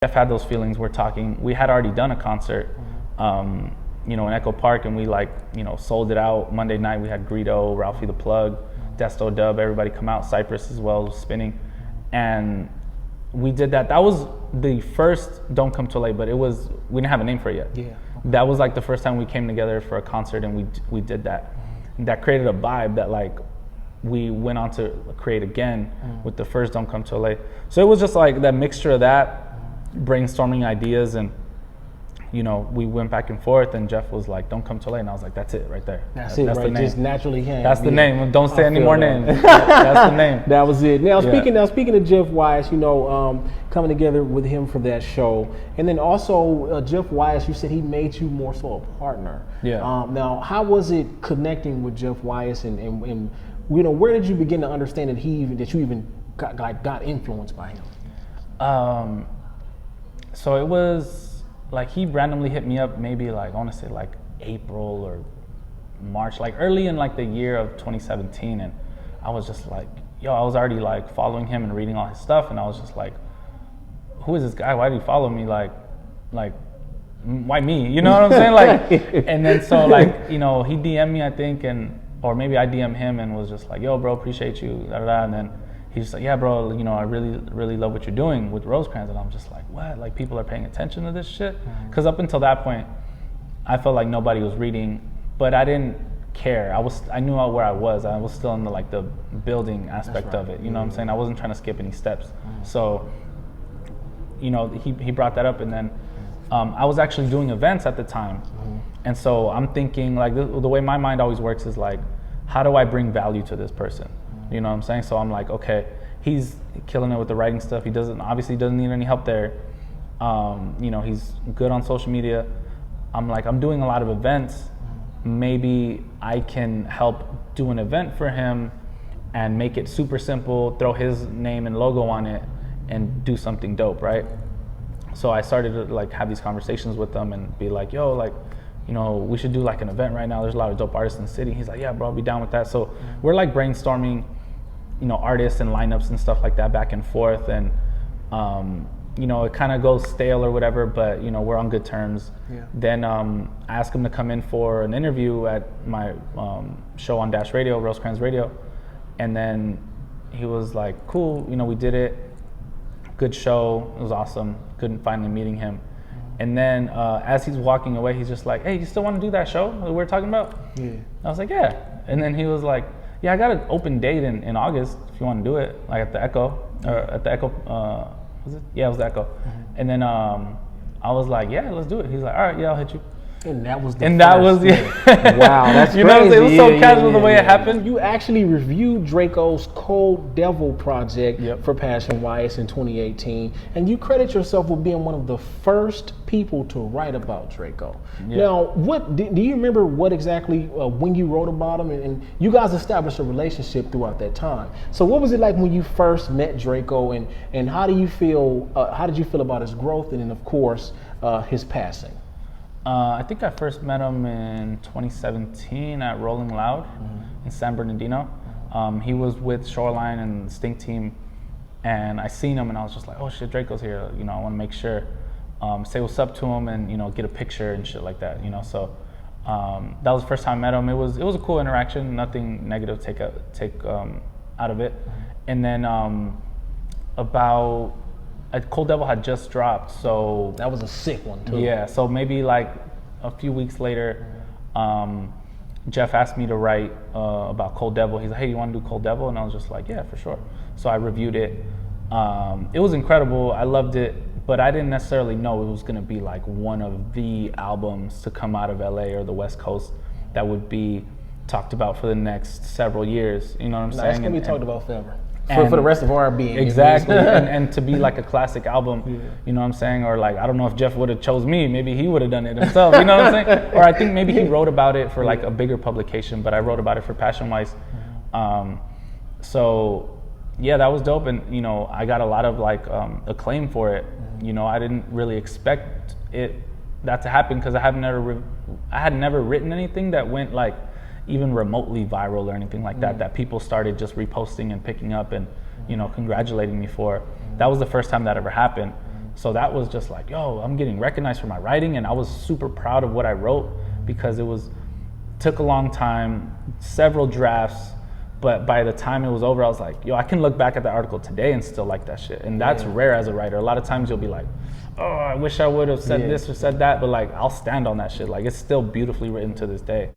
Jeff had those feelings. We're talking. We had already done a concert, you know, in Echo Park, and we like, you know, sold it out. Monday night we had Greedo, Ralphie the Plug, Desto Dub, everybody come out. Cypress as well was spinning, and we did that. That was the first Don't Come to LA, but we didn't have a name for it yet. Yeah. That was like the first time we came together for a concert, and we did that. And that created a vibe that like we went on to create again with the first Don't Come to LA. So it was just like that mixture of that, brainstorming ideas, and you know, we went back and forth, and Jeff was like, "Don't come to LA," and I was like, "That's it, right there. That's the right. name. Just naturally came. That's the name. Don't say any more names. That's the name." That was it. Now speaking of Jeff Weiss, you know, coming together with him for that show, and then also Jeff Weiss, you said he made you more so a partner. Yeah. Now, how was it connecting with Jeff Weiss, and you know, where did you begin to understand that you even got influenced by him? So it was like he randomly hit me up, maybe like I want to say like April or March, like early in like the year of 2017, and I was just like, yo, I was already like following him and reading all his stuff, and I was just like, who is this guy? Why did he follow me? Like why me? You know what I'm saying? Like, and then so like, you know, he DM'd me, I think, or maybe I DM'd him and was just like, yo, bro, appreciate you, da da da, and then he's just like, yeah, bro, you know, I really love what you're doing with Rosecrans. And I'm just like, what? Like, people are paying attention to this shit? Because up until that point, I felt like nobody was reading, but I didn't care. I knew where I was. I was still in the building aspect of it. You know what I'm saying? I wasn't trying to skip any steps. So, you know, he brought that up, and then I was actually doing events at the time. And so I'm thinking, like, the way my mind always works is like, how do I bring value to this person? You know what I'm saying? So I'm like, okay, he's killing it with the writing stuff. He obviously doesn't need any help there. You know, he's good on social media. I'm like, I'm doing a lot of events. Maybe I can help do an event for him and make it super simple, throw his name and logo on it, and do something dope, right? So I started to like have these conversations with them and be like, yo, like, you know, we should do like an event right now. There's a lot of dope artists in the city. He's like, yeah, bro, I'll be down with that. So we're like brainstorming, you know, artists and lineups and stuff like that back and forth. And, you know, it kind of goes stale or whatever, but, you know, we're on good terms. Yeah. Then I asked him to come in for an interview at my show on Dash Radio, Rosecrans Radio. And then he was like, cool, you know, we did it. Good show. It was awesome. Couldn't finally meeting him. And then as he's walking away, he's just like, hey, you still want to do that show that we're talking about? Yeah. I was like, yeah. And then he was like, yeah, I got an open date in August if you want to do it, like at the Echo, or at the Echo, was it? Yeah, it was the Echo. And then I was like, yeah, let's do it. He's like, all right, yeah, I'll hit you. And that was yeah. Wow, that's you crazy. know what I'm saying? It was so casual the way it happened. You actually reviewed Draco's Cold Devil project Yep. for Passion Weiss in 2018, and you credit yourself with being one of the first people to write about Draco. Yeah. Now, what do you remember? What exactly when you wrote about him, and you guys established a relationship throughout that time. So, what was it like when you first met Draco, and how do you feel? How did you feel about his growth, and then of course his passing? I think I first met him in 2017 at Rolling Loud in San Bernardino. He was with Shoreline and the Stink Team, and I seen him and I was just like, oh shit, Draco's here. You know, I want to make sure, say what's up to him and, you know, get a picture and shit like that, you know. So that was the first time I met him. It was a cool interaction, nothing negative to take out of it. And then Cold Devil had just dropped, so That was a sick one too. yeah. So maybe like a few weeks later, Jeff asked me to write about Cold Devil. He's like, "Hey, you want to do Cold Devil?" And I was just like, "Yeah, for sure." So I reviewed it. It was incredible. I loved it, but I didn't necessarily know it was going to be like one of the albums to come out of LA or the West Coast that would be talked about for the next several years. You know what I'm saying? It's going to be talked about forever. And For the rest of R&B. Exactly. and to be like a classic album, you know what I'm saying? Or like, I don't know if Jeff would have chose me, maybe he would have done it himself, you know what I'm saying? Or I think maybe he wrote about it for like a bigger publication, but I wrote about it for Passion Weiss. So yeah, that was dope. And, you know, I got a lot of like acclaim for it. You know, I didn't really expect that to happen because I had never written anything that went like even remotely viral or anything like that people started just reposting and picking up and, you know, congratulating me for. That was the first time that ever happened. So that was just like, yo, I'm getting recognized for my writing, and I was super proud of what I wrote because took a long time, several drafts, but by the time it was over, I was like, yo, I can look back at the article today and still like that shit. And that's rare as a writer. A lot of times you'll be like, oh, I wish I would have said this or said that, but like I'll stand on that shit. Like it's still beautifully written to this day.